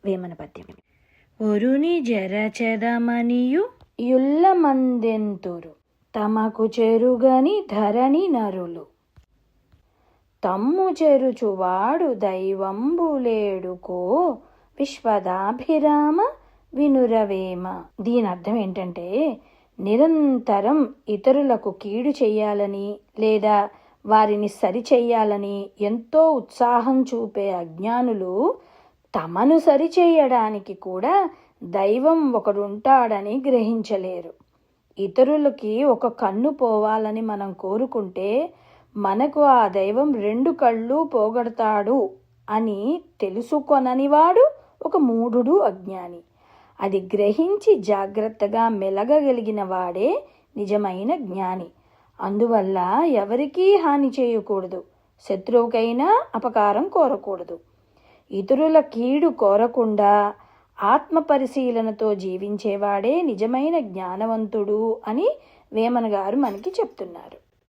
వేమన పద్యం. ఒరుని జరచెదమనియు యుల్ల మందెంతురు తమకు చెరుగని ధరణి నరులు తమ్ము చెరుచువాడు దైవంబులేడుకో విశ్వదాభిరామ వినురవేమ. దీని అర్థం ఏంటంటే, నిరంతరం ఇతరులకు కీడు చెయ్యాలని లేదా వారిని సరిచెయ్యాలని ఎంతో ఉత్సాహం చూపే అజ్ఞానులు తమను సరిచేయడానికి కూడా దైవం ఒకడుంటాడని గ్రహించలేరు. ఇతరులకి ఒక కన్ను పోవాలని మనం కోరుకుంటే మనకు ఆ దైవం 2 కళ్ళు పోగొడతాడు అని తెలుసుకొననివాడు ఒక మూఢుడు, అజ్ఞాని. అది గ్రహించి జాగ్రత్తగా మెలగగలిగిన వాడే నిజమైన జ్ఞాని. అందువల్ల ఎవరికీ హాని చేయకూడదు, శత్రువుకైనా అపకారం కోరకూడదు. ఇతరుల కీడు కోరకుండా ఆత్మ పరిశీలనతో జీవించేవాడే నిజమైన జ్ఞానవంతుడు అని వేమన గారు మనకి చెప్తున్నారు.